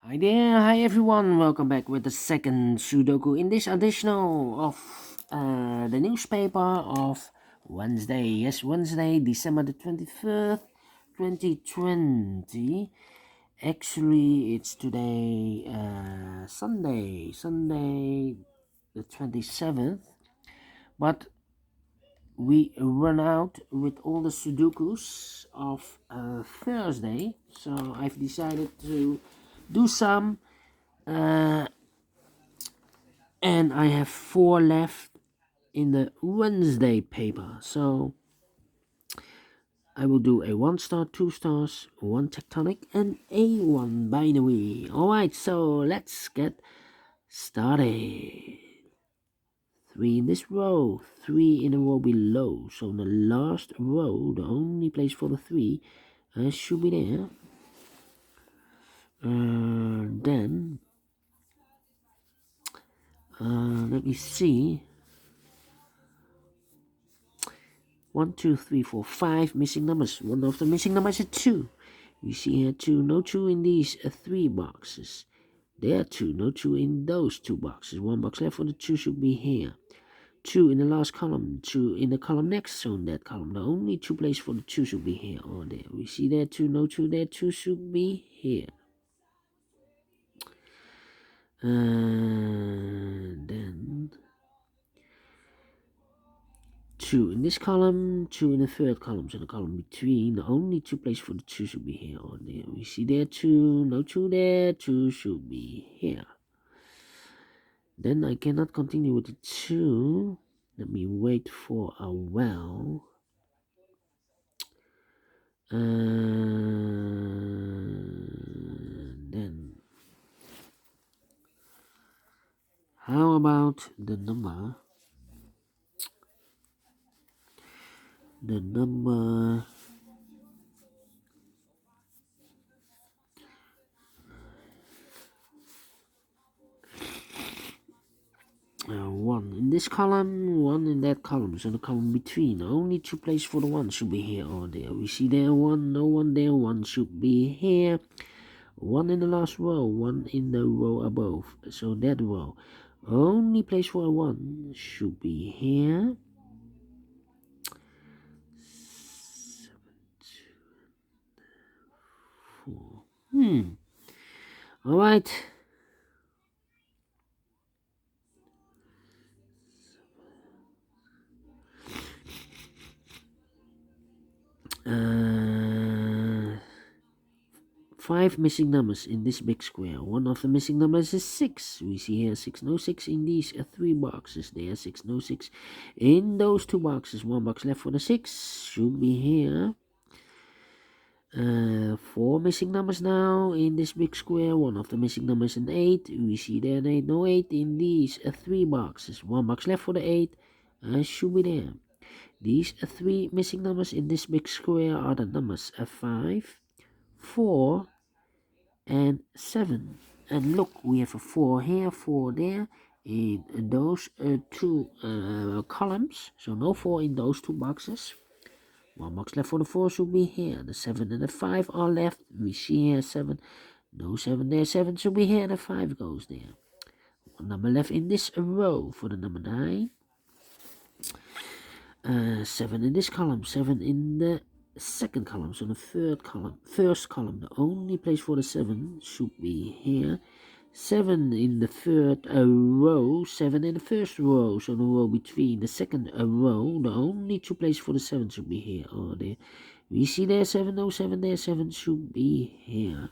Hi there, hi everyone. Welcome back with the second Sudoku in this additional of the newspaper of Wednesday. Yes, Wednesday, December the 23rd, 2020. Actually, it's today Sunday the 27th. But we run out with all the Sudokus of Thursday. So I've decided to do some. Uh, and I have 4 left in the Wednesday paper. So I will do a 1 star, 2 stars, 1 tectonic, and a 1 binary. Alright, so let's get started. 3 in this row, 3 in a row below. So in the last row, the only place for the 3 should be there. Then, let me see. 1, 2, 3, 4, 5 missing numbers. One of the missing numbers is 2. We see here 2, no 2 in these 3 boxes. There are 2, no 2 in those 2 boxes. 1 box left for the 2 should be here. 2 in the last column, 2 in the column next, so in that column. The only 2 places for the 2 should be here or there. We see there 2, no 2, there 2 should be here. Then 2 in this column, 2 in the third column, so the column between. The only 2 places for the 2 should be here or there. We see there 2, no 2 there, 2 should be here. Then I cannot continue with the 2. Let me wait for a while. Then how about the number? The number 1 in this column, 1 in that column, so the column between. Only 2 places for the 1 should be here or there. We see there 1, no 1 there, 1 should be here. 1 in the last row, 1 in the row above, so that row. Only place for a 1 should be here. 7, 2, 4. Alright. Uh, 5 missing numbers in this big square. One of the missing numbers is 6. We see here 6, no 6 in these 3 boxes. There 6, no 6 in those 2 boxes. 1 box left for the 6 should be here. 4 missing numbers now in this big square. One of the missing numbers is 8. We see there an 8, no 8 in these 3 boxes. 1 box left for the 8 should be there. These 3 missing numbers in this big square are the numbers 5, 4, and 7. And look, we have a 4 here, 4 there in those 2 columns. So no 4 in those 2 boxes. 1 box left for the 4 should be here. The 7 and the 5 are left. We see here 7. No 7 there. 7 should be here. The 5 goes there. 1 number left in this row for the number 9. 7 in this column. 7 in the second column. So the first column. The only place for the 7 should be here. 7 in the third row, 7 in the first row, so the row between the second row. The only 2 places for the 7 should be here or there. We see there 7, no 7 there, 7 should be here.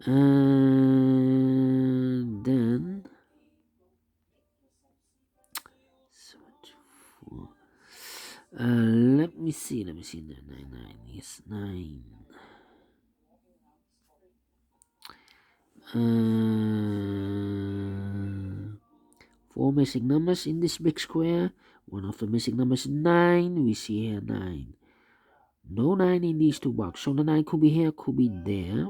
And then 7, 2, 4. Let me see, 9, 9, yes, 9. 4 missing numbers in this big square. One of the missing numbers is 9. We see here 9. No 9 in these 2 boxes. So the 9 could be here, could be there.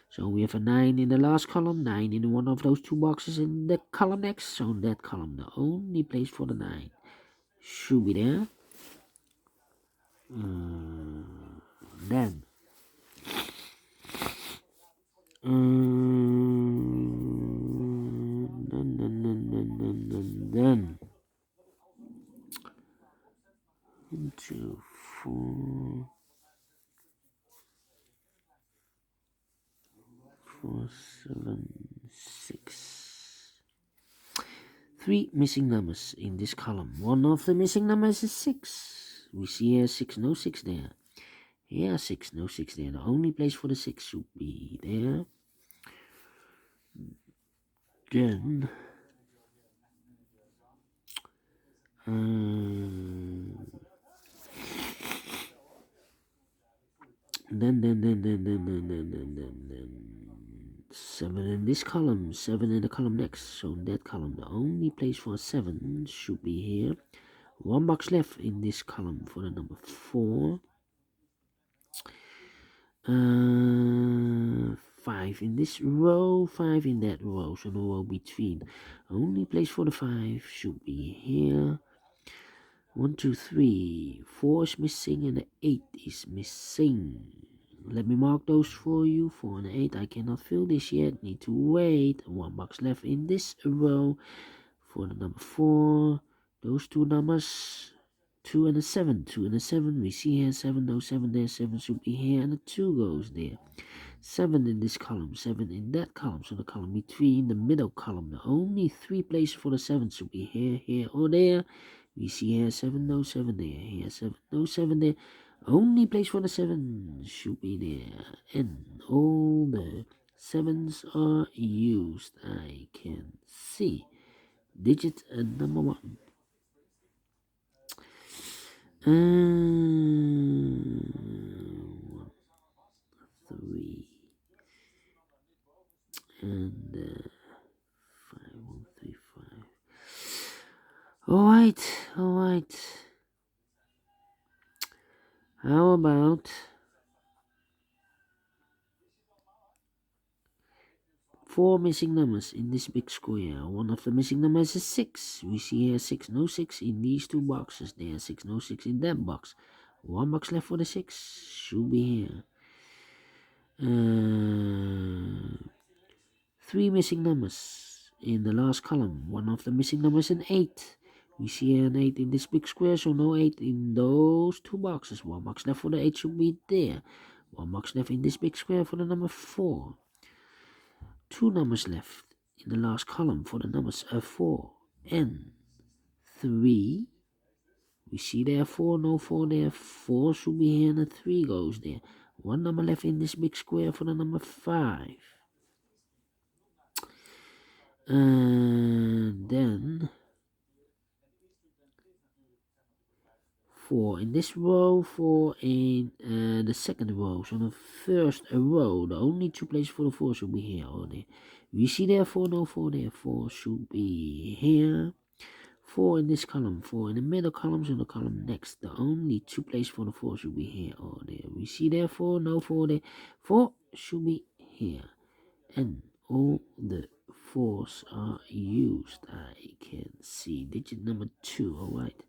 So we have a 9 in the last column, 9 in one of those 2 boxes in the column next. So in that column, the only place for the 9 should be there. Then Then 1, 2, 4, 4, 7, 6. 3 missing numbers in this column. One of the missing numbers is 6. We see here 6, no 6 there. Here 6, no 6 there. The only place for the 6 should be there. Then then 7 in this column, 7 in the column next. So in that column, the only place for 7 should be here. 1 box left in this column for the number 4. 5 in this row, 5 in that row. So no row between. Only place for the 5 should be here. 1, 2, 3. 4 is missing and the 8 is missing. Let me mark those for you. 4 and 8. I cannot fill this yet. Need to wait. 1 box left in this row for the number 4. Those two numbers. 2 and a 7. 2 and a 7. We see here 7. No 7 there. 7 should be here. And a 2 goes there. 7 in this column. 7 in that column. So the column between the middle column. The only 3 places for the 7 should be here, here, or there. We see here 7, no 7 there. Here 7, no 7 there. Only place for the 7 should be there. And all the 7s are used. I can see. Digit number 1. 1, 3. And 5, 1, 3, 5. Alright. How about 4 missing numbers in this big square? One of the missing numbers is 6. We see here 6, no 6 in these 2 boxes. There 6, no 6 in that box. 1 box left for the 6. Should be here. 3 missing numbers in the last column. One of the missing numbers is an 8. We see an 8 in this big square, so no 8 in those 2 boxes. 1 box left for the 8 should be there. 1 box left in this big square for the number 4. 2 numbers left in the last column for the numbers 4 and 3. We see there 4, no 4 there. 4 should be here and a 3 goes there. 1 number left in this big square for the number 5. And then 4 in this row, 4 in the second row. So the first row, the only 2 places for the 4 should be here or there. We see there 4, no 4 there. 4 should be here. 4 in this column, 4 in the middle column, so the column next. The only 2 places for the 4 should be here or there. We see there 4, no 4 there. 4 should be here. And all the 4s are used. I can see digit number 2. Alright.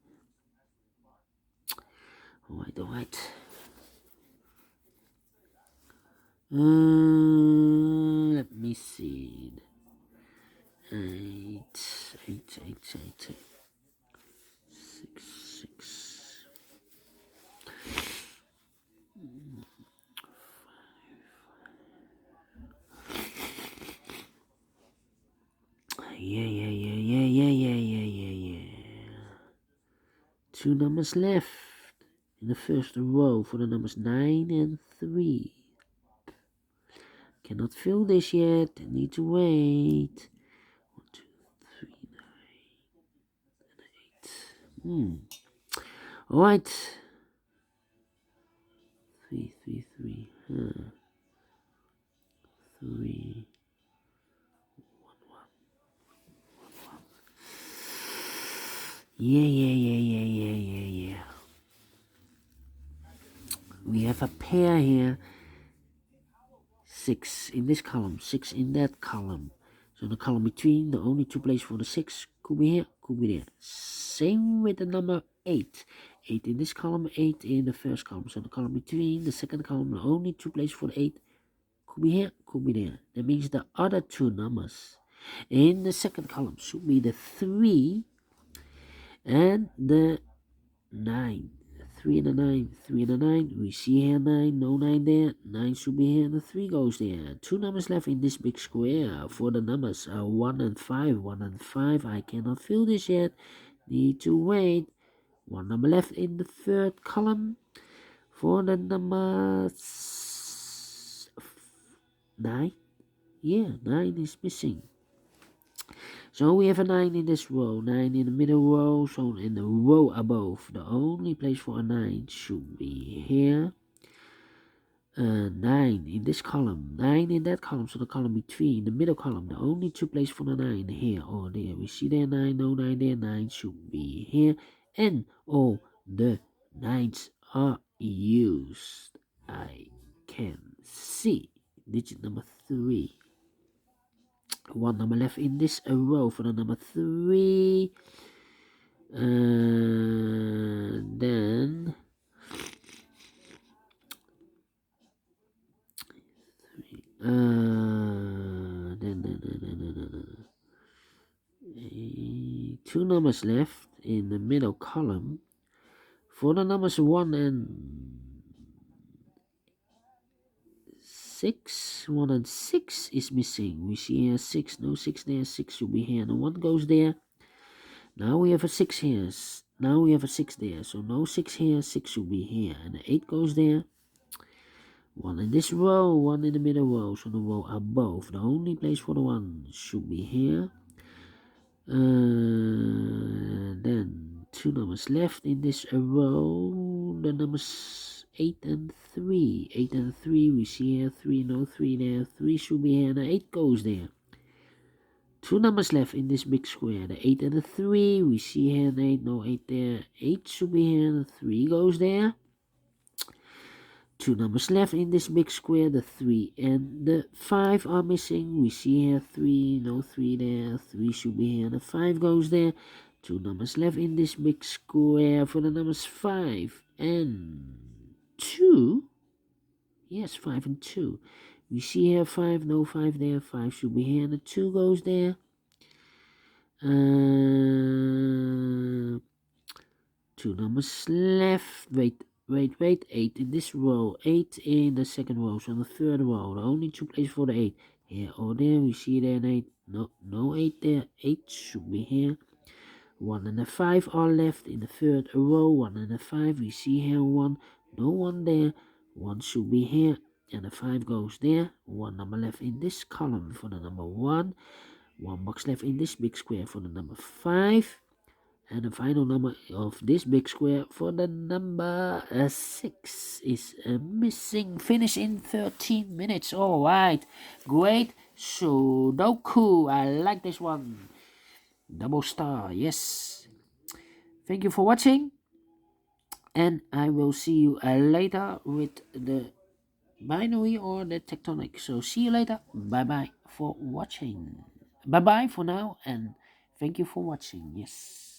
Let me see. 8, 6. Yeah. 2 numbers left in the first row for the numbers 9 and 3. Cannot fill this yet. Need to wait. 1, 2, 3, 9 and 8. Alright. 3. 3. 1. Yeah. We have a pair here. 6 in this column, 6 in that column. So the column between, the only 2 places for the 6 could be here, could be there. Same with the number 8. 8 in this column, 8 in the first column. So the column between, the second column, the only 2 places for the 8 Could be here, could be there. That means the other two numbers in the second column should be the 3 and the 9. 3 and a 9, 3 and a 9. We see here 9, no 9 there. 9 should be here, and the 3 goes there. Two numbers left in this big square for the numbers 1 and 5. 1 and 5. I cannot fill this yet. Need to wait. One number left in the third column for the number 9. Yeah, 9 is missing. So we have a 9 in this row, 9 in the middle row, so in the row above. The only place for a 9 should be here. 9 in this column, 9 in that column, so the column between, the middle column, the only two places for the 9 here or there. We see there 9, no 9 there, 9 should be here. And all the 9s are used. I can see digit number 3. One number left in this row for the number 3. Then two numbers left in the middle column for the numbers 1 and 6. 1 and 6 is missing. We see here 6, no 6 there, 6 should be here, and 1 goes there. Now we have a 6 here. Now we have a 6 there, so no 6 here, 6 should be here, and the 8 goes there. 1 in this row, 1 in the middle row, so the row above. The only place for the 1 should be here. Then two numbers left in this row, the numbers 8 and 3. 8 and 3, we see here 3, no 3 there, 3 should be here, and the 8 goes there. Two numbers left in this big square, the 8 and the 3, we see here an 8, no 8 there, 8 should be here, and the 3 goes there. Two numbers left in this big square, the 3 and the 5 are missing. We see here 3, no 3 there, 3 should be here, and the 5 goes there. Two numbers left in this big square for the numbers 5 and 2. Yes, 5 and 2. We see here 5, no 5 there, 5 should be here, and the 2 goes there. Two numbers left. Wait. 8 in this row, 8 in the second row, so the third row, the only two places for the 8. Here or there, we see there an 8. No 8 there, 8 should be here. 1 and a 5 are left in the third row, 1 and a 5, we see here 1, no 1 there, 1 should be here, and the 5 goes there. 1 number left in this column for the number 1, 1 box left in this big square for the number 5. And the final number of this big square for the number 6 is missing. Finish in 13 minutes. All right. Great Sudoku. I like this one. Double star. Yes. Thank you for watching. And I will see you later with the binary or the tectonic. So see you later. Bye-bye for watching. Bye-bye for now. And thank you for watching. Yes.